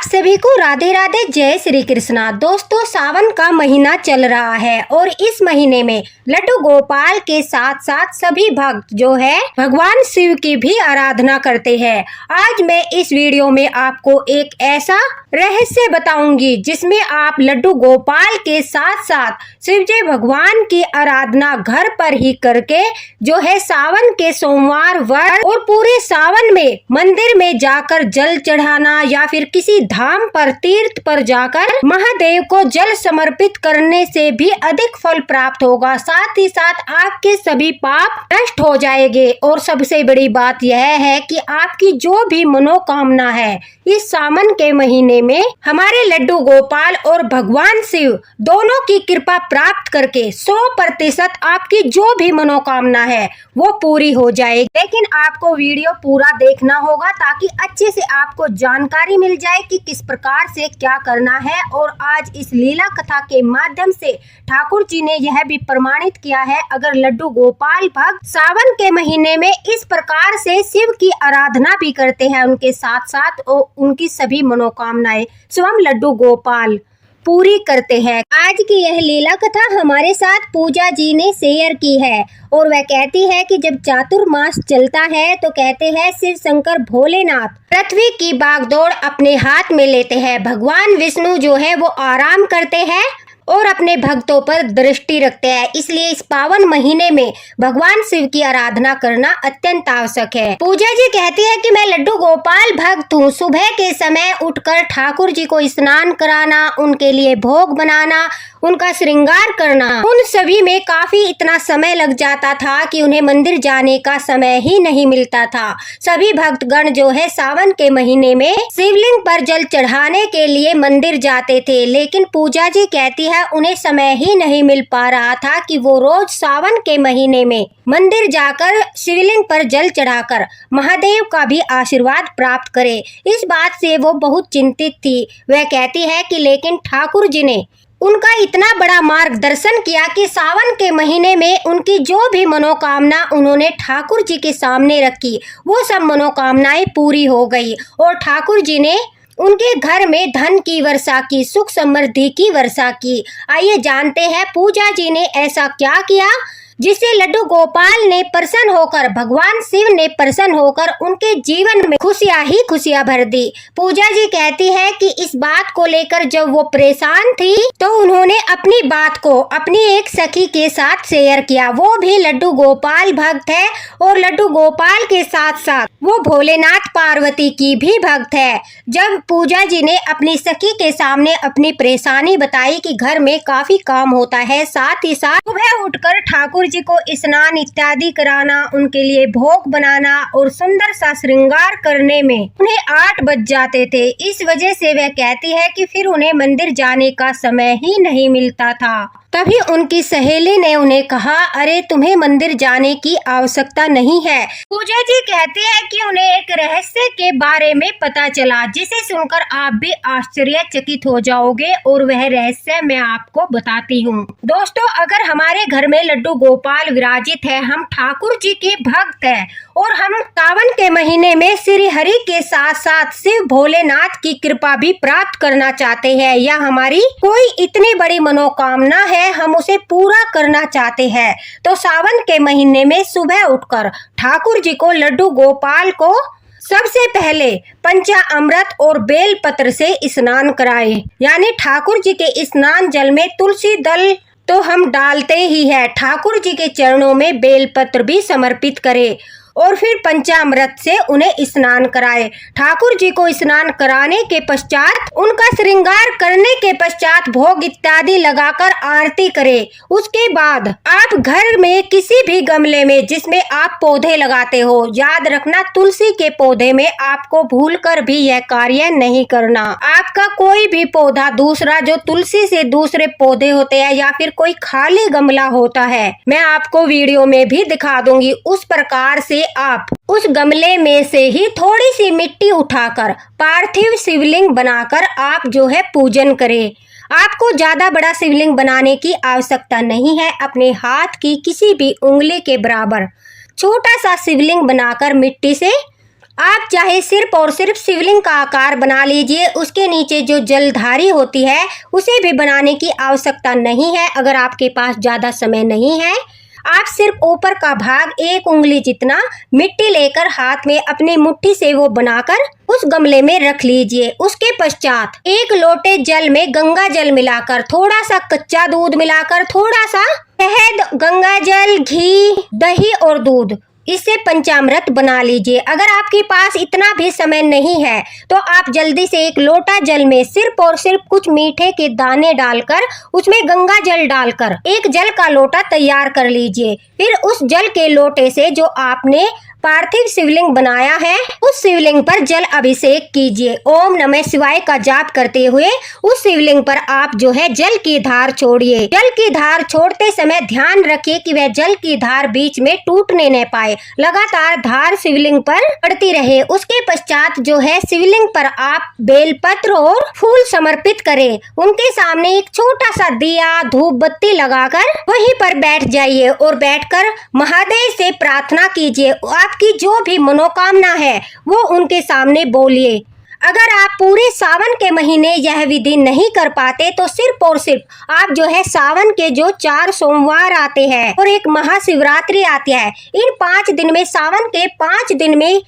आप सभी को राधे राधे, जय श्री कृष्णा। दोस्तों, सावन का महीना चल रहा है और इस महीने में लड्डू गोपाल के साथ साथ सभी भक्त जो है भगवान शिव की भी आराधना करते हैं। आज मैं इस वीडियो में आपको एक ऐसा रहस्य बताऊंगी जिसमें आप लड्डू गोपाल के साथ साथ शिव जी भगवान की आराधना घर पर ही करके जो है सावन के सोमवार व्रत और पूरे सावन में मंदिर में जाकर जल चढ़ाना या फिर किसी धाम पर तीर्थ पर जाकर महादेव को जल समर्पित करने से भी अधिक फल प्राप्त होगा। साथ ही साथ आपके सभी पाप नष्ट हो जाएंगे और सबसे बड़ी बात यह है कि आपकी जो भी मनोकामना है इस सावन के महीने में हमारे लड्डू गोपाल और भगवान शिव दोनों की कृपा प्राप्त करके 100% आपकी जो भी मनोकामना है वो पूरी हो जाएगी। लेकिन आपको वीडियो पूरा देखना होगा ताकि अच्छे से आपको जानकारी मिल जाए कि किस प्रकार से क्या करना है। और आज इस लीला कथा के माध्यम से ठाकुर जी ने यह भी प्रमाणित किया है, अगर लड्डू गोपाल भक्त सावन के महीने में इस प्रकार से शिव की आराधना भी करते हैं उनके साथ साथ और उनकी सभी मनोकामनाएं स्वयं लड्डू गोपाल पूरी करते हैं। आज की यह लीला कथा हमारे साथ पूजा जी ने शेयर की है और वह कहती है कि जब चातुर्मास चलता है तो कहते हैं शिव शंकर भोलेनाथ पृथ्वी की बागडोर अपने हाथ में लेते हैं। भगवान विष्णु जो है वो आराम करते हैं और अपने भक्तों पर दृष्टि रखते हैं। इसलिए इस पावन महीने में भगवान शिव की आराधना करना अत्यंत आवश्यक है। पूजा जी कहती है कि मैं लड्डू गोपाल भक्त हूँ। सुबह के समय उठकर ठाकुर जी को स्नान कराना, उनके लिए भोग बनाना, उनका श्रृंगार करना, उन सभी में काफी इतना समय लग जाता था कि उन्हें मंदिर जाने का समय ही नहीं मिलता था। सभी भक्तगण जो है सावन के महीने में शिवलिंग पर जल चढ़ाने के लिए मंदिर जाते थे, लेकिन पूजा जी कहती है उन्हें समय ही नहीं मिल पा रहा था कि वो रोज सावन के महीने में मंदिर जाकर शिवलिंग पर जल चढ़ाकर महादेव का भी आशीर्वाद प्राप्त करे। इस बात से वो बहुत चिंतित थी। वह कहती है कि लेकिन ठाकुर जी ने उनका इतना बड़ा मार्गदर्शन किया कि सावन के महीने में उनकी जो भी मनोकामना उन्होंने ठाकुर जी के सामने रखी वो सब मनोकामनाएं पूरी हो गई और ठाकुर जी ने उनके घर में धन की वर्षा की, सुख समृद्धि की वर्षा की। आइए जानते हैं पूजा जी ने ऐसा क्या किया जिससे लड्डू गोपाल ने प्रसन्न होकर, भगवान शिव ने प्रसन्न होकर उनके जीवन में खुशियां ही खुशियां भर दी। पूजा जी कहती है कि इस बात को लेकर जब वो परेशान थी तो उन्होंने अपनी बात को अपनी एक सखी के साथ शेयर किया। वो भी लड्डू गोपाल भक्त है और लड्डू गोपाल के साथ साथ वो भोलेनाथ पार्वती की भी भक्त है। जब पूजा जी ने अपनी सखी के सामने अपनी परेशानी बताई कि घर में काफी काम होता है, साथ ही साथ सुबह उठकर ठाकुर जी को स्नान इत्यादि कराना, उनके लिए भोग बनाना और सुंदर सा श्रृंगार करने में उन्हें 8 बज जाते थे। इस वजह से वह कहती है कि फिर उन्हें मंदिर जाने का समय ही नहीं मिलता था। तभी उनकी सहेली ने उन्हें कहा, अरे तुम्हें मंदिर जाने की आवश्यकता नहीं है। पूजा जी कहती है कि उन्हें एक रहस्य के बारे में पता चला जिसे सुनकर आप भी आश्चर्यचकित हो जाओगे और वह रहस्य मैं आपको बताती हूँ। दोस्तों, अगर हमारे घर में लड्डू गोपाल विराजित है, हम ठाकुर जी के भक्त हैं और हम सावन के महीने में श्री हरि के साथ साथ शिव भोलेनाथ की कृपा भी प्राप्त करना चाहते हैं या हमारी कोई इतनी बड़ी मनोकामना है हम उसे पूरा करना चाहते हैं, तो सावन के महीने में सुबह उठकर ठाकुर जी को, लड्डू गोपाल को सबसे पहले पंचामृत और बेल पत्र से स्नान कराएं। यानी ठाकुर जी के स्नान जल में तुलसी दल तो हम डालते ही है, ठाकुर जी के चरणों में बेलपत्र भी समर्पित करें और फिर पंचामृत से उन्हें स्नान कराए। ठाकुर जी को स्नान कराने के पश्चात उनका श्रृंगार करने के पश्चात भोग इत्यादि लगाकर आरती करें। उसके बाद आप घर में किसी भी गमले में जिसमें आप पौधे लगाते हो, याद रखना तुलसी के पौधे में आपको भूलकर भी यह कार्य नहीं करना। आपका कोई भी पौधा दूसरा जो तुलसी से दूसरे पौधे होते हैं या फिर कोई खाली गमला होता है, मैं आपको वीडियो में भी दिखा दूंगी। उस प्रकार से आप उस गमले में से ही थोड़ी सी मिट्टी उठाकर पार्थिव शिवलिंग बनाकर आप जो है पूजन करें। आपको ज्यादा बड़ा शिवलिंग बनाने की आवश्यकता नहीं है। अपने हाथ की किसी भी उंगली के बराबर छोटा सा शिवलिंग बनाकर मिट्टी से आप चाहे सिर्फ और सिर्फ शिवलिंग का आकार बना लीजिए, उसके नीचे जो जलधारी होती है उसे भी बनाने की आवश्यकता नहीं है। अगर आपके पास ज्यादा समय नहीं है, आप सिर्फ ऊपर का भाग 1 उंगली जितना मिट्टी लेकर हाथ में अपनी मुट्ठी से वो बनाकर उस गमले में रख लीजिए। उसके पश्चात 1 लोटे जल में गंगा जल मिलाकर, थोड़ा सा कच्चा दूध मिलाकर, थोड़ा सा शहद, गंगा जल, घी, दही और दूध, इससे पंचामृत बना लीजिए। अगर आपके पास इतना भी समय नहीं है तो आप जल्दी से 1 लोटा जल में सिर्फ और सिर्फ कुछ मीठे के दाने डालकर उसमें गंगा जल डालकर 1 जल का लोटा तैयार कर लीजिए। फिर उस जल के लोटे से जो आपने पार्थिव शिवलिंग बनाया है उस शिवलिंग पर जल अभिषेक कीजिए। ओम नमः शिवाय का जाप करते हुए उस शिवलिंग पर आप जो है जल की धार छोड़िए। जल की धार छोड़ते समय ध्यान रखिए कि वह जल की धार बीच में टूटने न पाए, लगातार धार शिवलिंग पर पड़ती रहे। उसके पश्चात जो है शिवलिंग पर आप बेलपत्र और फूल समर्पित करें। उनके सामने एक छोटा सा दिया, धूप बत्ती लगाकर वहीं पर बैठ जाइए और बैठकर महादेव से प्रार्थना कीजिए। आपकी जो भी मनोकामना है वो उनके सामने बोलिए। अगर आप पूरे सावन के महीने यह विधि नहीं कर पाते तो सिर्फ और सिर्फ आप जो है सावन के जो 4 सोमवार आते हैं और एक महाशिवरात्रि आती है, इन 5 दिन में, सावन के 5 दिन में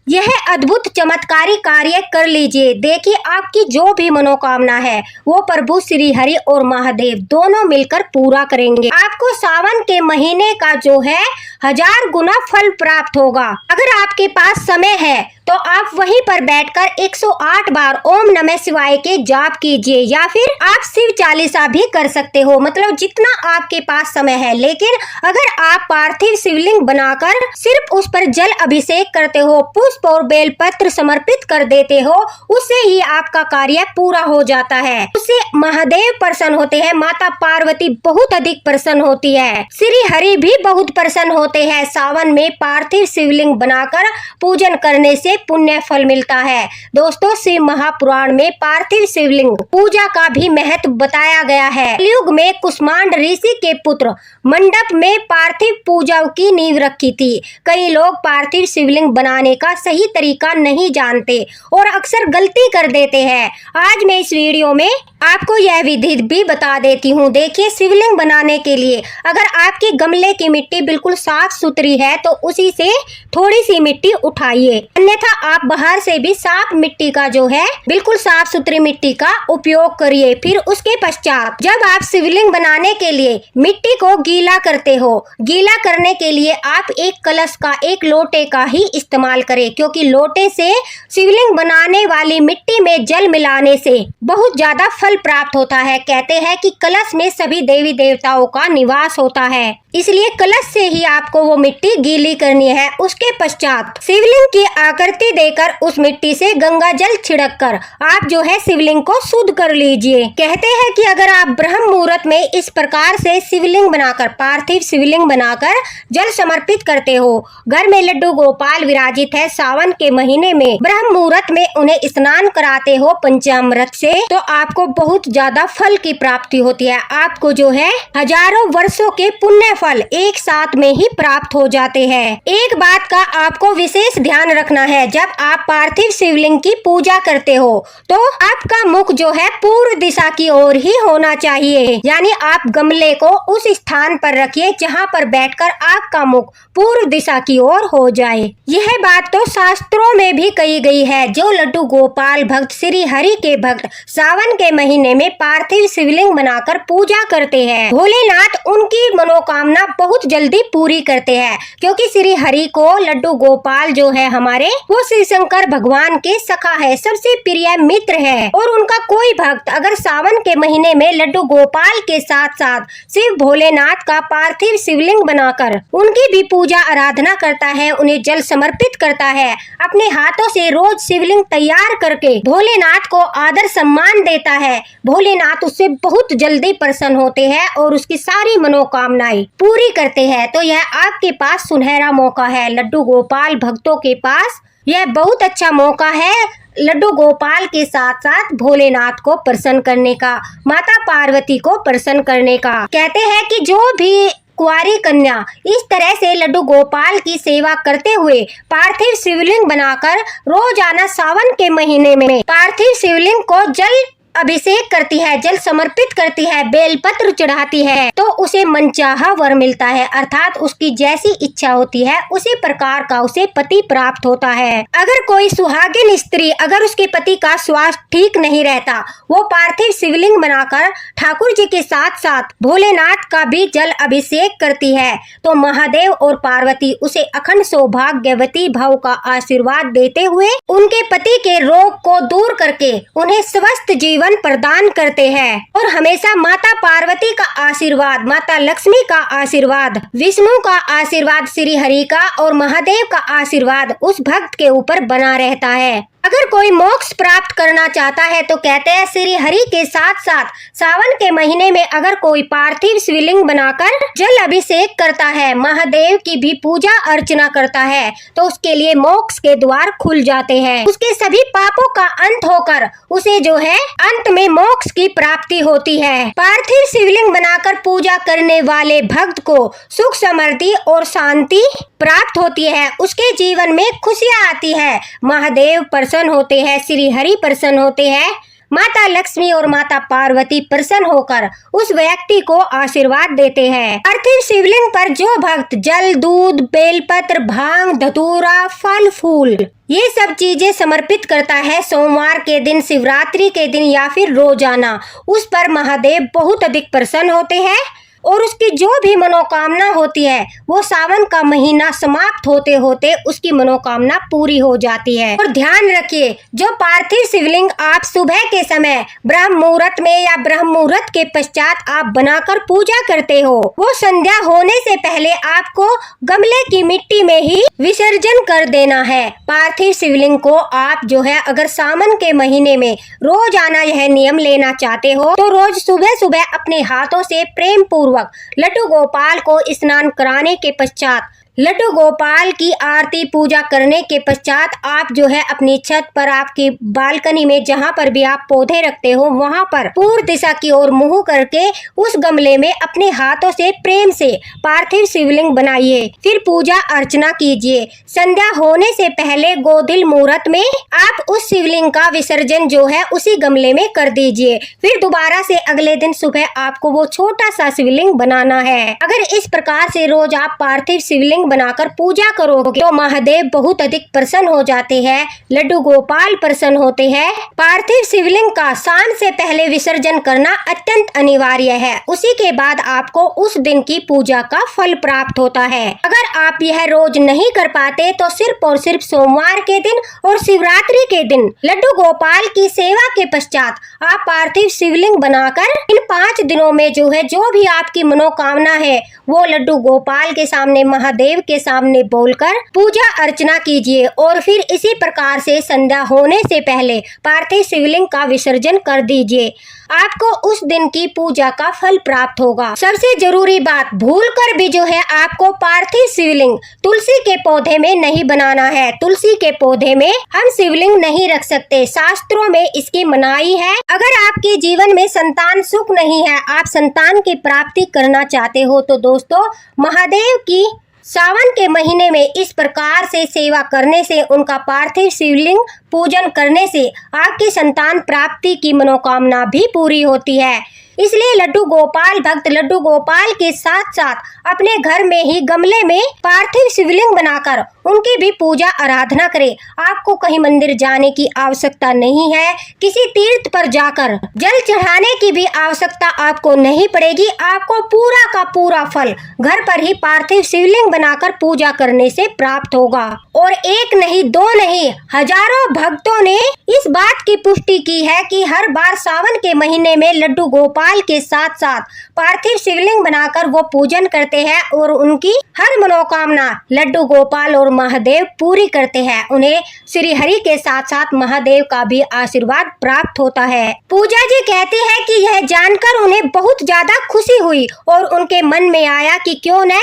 यह अद्भुत चमत्कारी कार्य कर लीजिए। देखिए आपकी जो भी मनोकामना है वो प्रभु श्री हरि और महादेव दोनों मिलकर पूरा करेंगे। आपको सावन के महीने का जो है 1000 गुना फल प्राप्त होगा। अगर आपके पास समय है तो आप वहीं पर बैठकर 108 बार ओम नमः शिवाय के जाप कीजिए, या फिर आप शिव चालीसा भी कर सकते हो, मतलब जितना आपके पास समय है। लेकिन अगर आप पार्थिव शिवलिंग बनाकर सिर्फ उस पर जल अभिषेक करते हो, पुष्प और बेलपत्र समर्पित कर देते हो, उससे ही आपका कार्य पूरा हो जाता है। उससे महादेव प्रसन्न होते हैं, माता पार्वती बहुत अधिक प्रसन्न होती है, श्री हरि भी बहुत प्रसन्न होते हैं। सावन में पार्थिव शिवलिंग बनाकर पूजन करने से पुण्य फल मिलता है। दोस्तों, शिव महापुराण में पार्थिव शिवलिंग पूजा का भी महत्व बताया गया है। कलयुग में कुष्मांड ऋषि के पुत्र मंडप में पार्थिव पूजा की नींव रखी थी। कई लोग पार्थिव शिवलिंग बनाने का सही तरीका नहीं जानते और अक्सर गलती कर देते हैं। आज मैं इस वीडियो में आपको यह विधि भी बता देती हूँ। देखिए, शिवलिंग बनाने के लिए अगर आपके गमले की मिट्टी बिल्कुल साफ सुथरी है तो उसी से थोड़ी सी मिट्टी उठाइए, अन्यथा आप बाहर से भी साफ मिट्टी का जो है बिल्कुल साफ सुथरी मिट्टी का उपयोग करिए। फिर उसके पश्चात जब आप शिवलिंग बनाने के लिए मिट्टी को गीला करते हो, गीला करने के लिए आप एक कलश का, एक लोटे का ही इस्तेमाल करें, क्योंकि लोटे से शिवलिंग बनाने वाली मिट्टी में जल मिलाने से बहुत ज्यादा फल प्राप्त होता है। कहते हैं कि कलश में सभी देवी देवताओं का निवास होता है, इसलिए कलश से ही आपको वो मिट्टी गीली करनी है। उसके पश्चात शिवलिंग की आकृति देकर उस मिट्टी से गंगा जल छिड़क कर आप जो है शिवलिंग को शुद्ध कर लीजिए। कहते हैं कि अगर आप ब्रह्म मुहूर्त में इस प्रकार से शिवलिंग बनाकर, पार्थिव शिवलिंग बनाकर जल समर्पित करते हो, घर में लड्डू गोपाल विराजित है, सावन के महीने में ब्रह्म मुहूर्त में उन्हें स्नान कराते हो पंचामृत से, तो आपको बहुत ज्यादा फल की प्राप्ति होती है। आपको जो है हजारों वर्षों के पुण्य फल एक साथ में ही प्राप्त हो जाते हैं। एक बात का आपको विशेष ध्यान रखना है, जब आप पार्थिव शिवलिंग की पूजा करते हो तो आपका मुख जो है पूर्व दिशा की ओर ही होना चाहिए, यानी आप गमले को उस स्थान पर रखिए जहां पर बैठकर आपका मुख पूर्व दिशा की ओर हो जाए। यह बात तो शास्त्रों में भी कही गई है। जो लड्डू गोपाल भक्त, श्री हरि के भक्त सावन के महीने में पार्थिव शिवलिंग बनाकर पूजा करते हैं, भोलेनाथ उनकी मनोकामना बहुत जल्दी पूरी करते हैं, क्योंकि श्री हरि को लड्डू गोपाल जो है हमारे, वो श्री शंकर भगवान के सखा है, सबसे प्रिय मित्र है। और उनका कोई भक्त अगर सावन के महीने में लड्डू गोपाल के साथ साथ शिव भोलेनाथ का पार्थिव शिवलिंग बनाकर उनकी भी पूजा आराधना करता है, उन्हें जल समर्पित करता है, अपने हाथों से रोज शिवलिंग तैयार करके भोलेनाथ को आदर सम्मान देता है, भोलेनाथ उससे बहुत जल्दी प्रसन्न होते हैं और उसकी सारी मनोकामनाएं पूरी करते हैं। तो यह आपके पास सुनहरा मौका है, लड्डू गोपाल भक्तों के पास यह बहुत अच्छा मौका है लड्डू गोपाल के साथ साथ भोलेनाथ को प्रसन्न करने का, माता पार्वती को प्रसन्न करने का। कहते हैं कि जो भी कुंवारी कन्या। इस तरह से लड्डू गोपाल की सेवा करते हुए पार्थिव शिवलिंग बनाकर रोजाना सावन के महीने में पार्थिव शिवलिंग को जल अभिषेक करती है, जल समर्पित करती है, बेलपत्र चढ़ाती है तो उसे मनचाहा वर मिलता है, अर्थात उसकी जैसी इच्छा होती है उसी प्रकार का उसे पति प्राप्त होता है। अगर कोई सुहागिन स्त्री अगर उसके पति का स्वास्थ्य ठीक नहीं रहता, वो पार्थिव शिवलिंग बनाकर ठाकुर जी के साथ साथ भोलेनाथ का भी जल अभिषेक करती है तो महादेव और पार्वती उसे अखंड सौभाग्यवती भाव का आशीर्वाद देते हुए उनके पति के रोग को दूर करके उन्हें स्वस्थ जीवन प्रदान करते हैं। और हमेशा माता पार्वती का आशीर्वाद, माता लक्ष्मी का आशीर्वाद, विष्णु का आशीर्वाद, श्री हरि का और महादेव का आशीर्वाद उस भक्त के ऊपर बना रहता है। अगर कोई मोक्ष प्राप्त करना चाहता है तो कहते हैं श्री हरि के साथ साथ सावन के महीने में अगर कोई पार्थिव शिवलिंग बनाकर जल अभिषेक करता है, महादेव की भी पूजा अर्चना करता है तो उसके लिए मोक्ष के द्वार खुल जाते हैं। उसके सभी पापों का अंत होकर उसे जो है अंत में मोक्ष की प्राप्ति होती है। पार्थिव शिवलिंग बनाकर पूजा करने वाले भक्त को सुख समृद्धि और शांति प्राप्त होती है, उसके जीवन में खुशियाँ आती है, महादेव प्रसन्न होते हैं, श्री हरि प्रसन्न होते हैं, माता लक्ष्मी और माता पार्वती प्रसन्न होकर उस व्यक्ति को आशीर्वाद देते हैं। पार्थिव शिवलिंग पर जो भक्त जल, दूध, बेलपत्र, भांग, धतूरा, फल, फूल ये सब चीजें समर्पित करता है सोमवार के दिन, शिवरात्रि के दिन या फिर रोजाना, उस पर महादेव बहुत अधिक प्रसन्न होते हैं और उसकी जो भी मनोकामना होती है वो सावन का महीना समाप्त होते होते उसकी मनोकामना पूरी हो जाती है। और ध्यान रखिए, जो पार्थिव शिवलिंग आप सुबह के समय ब्रह्म मुहूर्त में या ब्रह्म मुहूर्त के पश्चात आप बनाकर पूजा करते हो, वो संध्या होने से पहले आपको गमले की मिट्टी में ही विसर्जन कर देना है। पार्थिव शिवलिंग को आप जो है अगर सावन के महीने में रोजाना यह नियम लेना चाहते हो तो रोज सुबह सुबह अपने हाथों से प्रेम पूर्वक लड्डू गोपाल को स्नान कराने के पश्चात लड्डू गोपाल की आरती पूजा करने के पश्चात आप जो है अपनी छत पर, आपकी बालकनी में जहाँ पर भी आप पौधे रखते हो वहाँ पर पूर्व दिशा की ओर मुंह करके उस गमले में अपने हाथों से प्रेम से पार्थिव शिवलिंग बनाइए, फिर पूजा अर्चना कीजिए। संध्या होने से पहले गोधिल मुहूर्त में आप उस शिवलिंग का विसर्जन जो है उसी गमले में कर दीजिए। फिर दोबारा से अगले दिन सुबह आपको वो छोटा सा शिवलिंग बनाना है। अगर इस प्रकार से रोज आप पार्थिव शिवलिंग बनाकर पूजा करोगे तो महादेव बहुत अधिक प्रसन्न हो जाते हैं, लड्डू गोपाल प्रसन्न होते हैं। पार्थिव शिवलिंग का शाम से पहले विसर्जन करना अत्यंत अनिवार्य है, उसी के बाद आपको उस दिन की पूजा का फल प्राप्त होता है। अगर आप यह रोज नहीं कर पाते तो सिर्फ और सिर्फ सोमवार के दिन और शिवरात्रि के दिन लड्डू गोपाल की सेवा के पश्चात आप पार्थिव शिवलिंग बनाकर इन 5 दिनों में जो है जो भी आपकी मनोकामना है वो लड्डू गोपाल के सामने, महादेव के सामने बोलकर पूजा अर्चना कीजिए और फिर इसी प्रकार से संध्या होने से पहले पार्थिव शिवलिंग का विसर्जन कर दीजिए। आपको उस दिन की पूजा का फल प्राप्त होगा। सबसे जरूरी बात, भूलकर भी जो है आपको पार्थिव शिवलिंग तुलसी के पौधे में नहीं बनाना है। तुलसी के पौधे में हम शिवलिंग नहीं रख सकते, शास्त्रों में इसकी मनाही है। अगर आपके जीवन में संतान सुख नहीं है, आप संतान की प्राप्ति करना चाहते हो तो दोस्तों महादेव की सावन के महीने में इस प्रकार से सेवा करने से, उनका पार्थिव शिवलिंग पूजन करने से आपकी संतान प्राप्ति की मनोकामना भी पूरी होती है। इसलिए लड्डू गोपाल भक्त लड्डू गोपाल के साथ साथ अपने घर में ही गमले में पार्थिव शिवलिंग बनाकर उनकी भी पूजा आराधना करें। आपको कहीं मंदिर जाने की आवश्यकता नहीं है, किसी तीर्थ पर जाकर जल चढ़ाने की भी आवश्यकता आपको नहीं पड़ेगी। आपको पूरा का पूरा फल घर पर ही पार्थिव शिवलिंग बनाकर पूजा करने से प्राप्त होगा। और एक नहीं, दो नहीं, हजारों भक्तों ने इस बात की पुष्टि की है कि हर बार सावन के महीने में लड्डू गोपाल के साथ साथ पार्थिव शिवलिंग बनाकर वो पूजन करते हैं और उनकी हर मनोकामना लड्डू गोपाल और महादेव पूरी करते हैं। उन्हें श्री हरि के साथ साथ महादेव का भी आशीर्वाद प्राप्त होता है। पूजा जी कहती है कि यह जानकर उन्हें बहुत ज्यादा खुशी हुई और उनके मन में आया कि क्यों न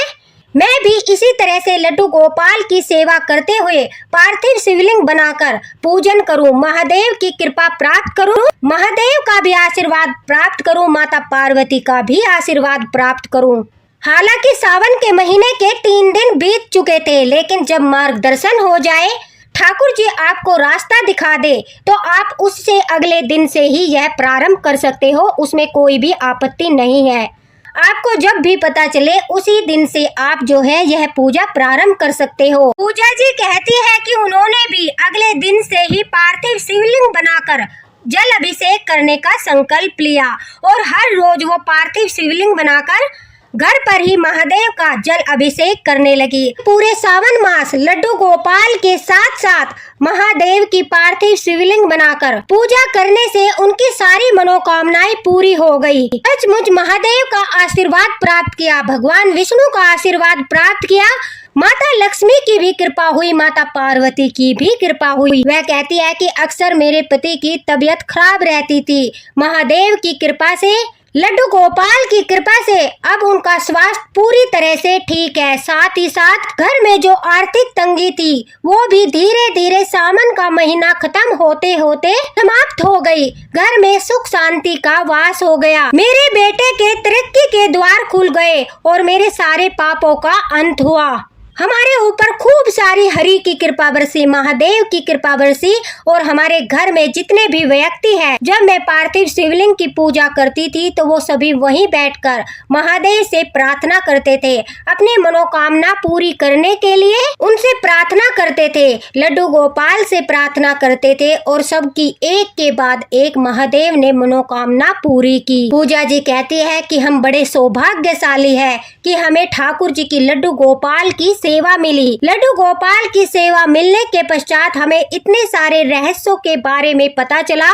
मैं भी इसी तरह से लड्डू गोपाल की सेवा करते हुए पार्थिव शिवलिंग बनाकर पूजन करूं, महादेव की कृपा प्राप्त करूं, महादेव का भी आशीर्वाद प्राप्त करूं, माता पार्वती का भी आशीर्वाद प्राप्त करूं। हालांकि सावन के महीने के 3 दिन बीत चुके थे, लेकिन जब मार्गदर्शन हो जाए, ठाकुर जी आपको रास्ता दिखा दे, तो आप उससे अगले दिन से ही यह प्रारंभ कर सकते हो। उसमें कोई भी आपत्ति नहीं है। आपको जब भी पता चले उसी दिन से आप जो है यह पूजा प्रारंभ कर सकते हो। पूजा जी कहती है कि उन्होंने भी अगले दिन से ही पार्थिव शिवलिंग बनाकर जल अभिषेक करने का संकल्प लिया और हर रोज वो पार्थिव शिवलिंग बनाकर घर पर ही महादेव का जल अभिषेक करने लगी। पूरे सावन मास लड्डू गोपाल के साथ साथ महादेव की पार्थिव शिवलिंग बनाकर पूजा करने से उनकी सारी मनोकामनाएं पूरी हो गई। सचमुच महादेव का आशीर्वाद प्राप्त किया, भगवान विष्णु का आशीर्वाद प्राप्त किया, माता लक्ष्मी की भी कृपा हुई, माता पार्वती की भी कृपा हुई। वह कहती है कि अक्सर मेरे पति की तबीयत खराब रहती थी, महादेव की कृपा से, लड्डू गोपाल की कृपा से अब उनका स्वास्थ्य पूरी तरह से ठीक है। साथ ही साथ घर में जो आर्थिक तंगी थी वो भी धीरे धीरे सावन का महीना खत्म होते होते समाप्त हो गई। घर में सुख शांति का वास हो गया। मेरे बेटे के तरक्की के द्वार खुल गए और मेरे सारे पापों का अंत हुआ। हमारे ऊपर खूब सारी हरि की कृपा बरसी, महादेव की कृपा बरसी और हमारे घर में जितने भी व्यक्ति हैं, जब मैं पार्थिव शिवलिंग की पूजा करती थी तो वो सभी वहीं बैठकर महादेव से प्रार्थना करते थे, अपनी मनोकामना पूरी करने के लिए उनसे प्रार्थना करते थे, लड्डू गोपाल से प्रार्थना करते थे और सबकी एक के बाद एक महादेव ने मनोकामना पूरी की। पूजा जी कहती है कि हम बड़े सौभाग्यशाली है कि हमें ठाकुर जी की लड्डू गोपाल की सेवा मिली। लड्डू गोपाल की सेवा मिलने के पश्चात हमें इतने सारे रहस्यों के बारे में पता चला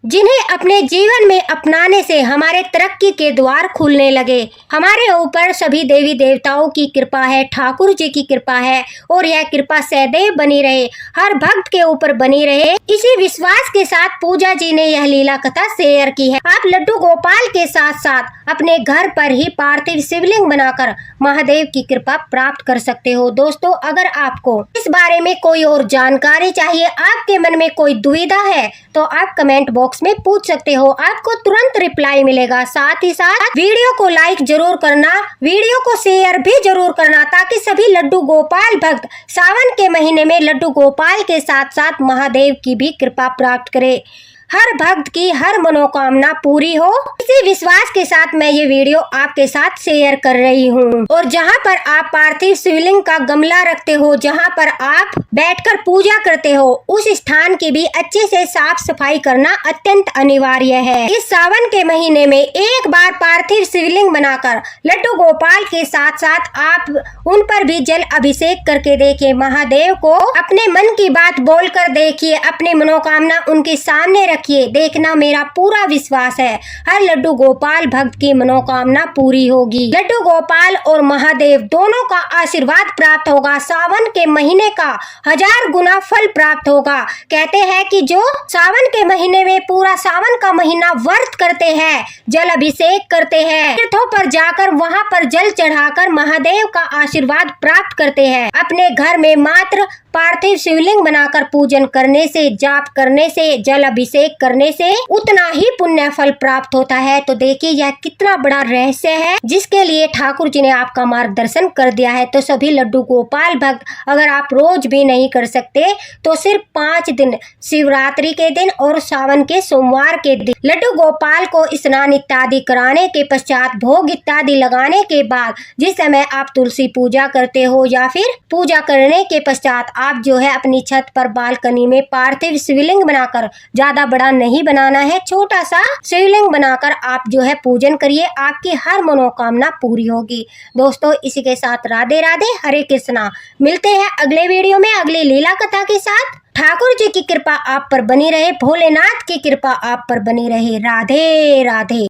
जिन्हें अपने जीवन में अपनाने से हमारे तरक्की के द्वार खुलने लगे। हमारे ऊपर सभी देवी देवताओं की कृपा है, ठाकुर जी की कृपा है और यह कृपा सदैव बनी रहे, हर भक्त के ऊपर बनी रहे। इसी विश्वास के साथ पूजा जी ने यह लीला कथा शेयर की है। आप लड्डू गोपाल के साथ साथ अपने घर पर ही पार्थिव शिवलिंग बनाकर महादेव की कृपा प्राप्त कर सकते हो। दोस्तों, अगर आपको इस बारे में कोई और जानकारी चाहिए, आपके मन में कोई दुविधा है, तो आप कमेंट बॉक्स में पूछ सकते हो, आपको तुरंत रिप्लाई मिलेगा। साथ ही साथ वीडियो को लाइक जरूर करना, वीडियो को शेयर भी जरूर करना, ताकि सभी लड्डू गोपाल भक्त सावन के महीने में लड्डू गोपाल के साथ साथ महादेव की भी कृपा प्राप्त करे, हर भक्त की हर मनोकामना पूरी हो। इसी विश्वास के साथ मैं ये वीडियो आपके साथ शेयर कर रही हूँ। और जहाँ पर आप पार्थिव शिवलिंग का गमला रखते हो, जहाँ पर आप बैठकर पूजा करते हो, उस स्थान की भी अच्छे से साफ सफाई करना अत्यंत अनिवार्य है। इस सावन के महीने में एक बार पार्थिव शिवलिंग बनाकर लड्डू गोपाल के साथ साथ आप उन पर भी जल अभिषेक करके देखिए, महादेव को अपने मन की बात बोलकर देखिए, अपनी मनोकामना उनके सामने रखिए। देखना, मेरा पूरा विश्वास है हर लड्डू गोपाल भक्त की मनोकामना पूरी होगी। लड्डू गोपाल और महादेव दोनों का आशीर्वाद प्राप्त होगा। सावन के महीने का 1000 गुना फल प्राप्त होगा। कहते हैं कि जो सावन के महीने में पूरा सावन का महीना व्रत करते हैं, जल अभिषेक करते हैं, तीर्थों पर जाकर वहां पर जल चढ़ाकर महादेव का आशीर्वाद प्राप्त करते हैं, अपने घर में मात्र पार्थिव शिवलिंग बनाकर पूजन करने से, जाप करने से, जल अभिषेक करने से उतना ही पुण्य फल प्राप्त होता है। तो देखिए यह कितना बड़ा रहस्य है जिसके लिए ठाकुर जी ने आपका मार्गदर्शन कर दिया है। तो सभी लड्डू गोपाल भक्त, अगर आप रोज भी नहीं कर सकते तो सिर्फ 5 दिन, शिवरात्रि के दिन और सावन के सोमवार के दिन लड्डू गोपाल को स्नान इत्यादि कराने के पश्चात, भोग इत्यादि लगाने के बाद, जिस समय आप तुलसी पूजा करते हो या फिर पूजा करने के पश्चात आप जो है अपनी छत पर बालकनी में पार्थिव शिवलिंग बनाकर, ज्यादा बड़ा नहीं बनाना है, छोटा सा शिवलिंग बनाकर आप जो है पूजन करिए, आपकी हर मनोकामना पूरी होगी। दोस्तों, इसी के साथ राधे राधे, हरे कृष्णा। मिलते हैं अगले वीडियो में अगली लीला कथा के साथ। ठाकुर जी की कृपा आप पर बनी रहे, भोलेनाथ की कृपा आप पर बनी रहे। राधे राधे।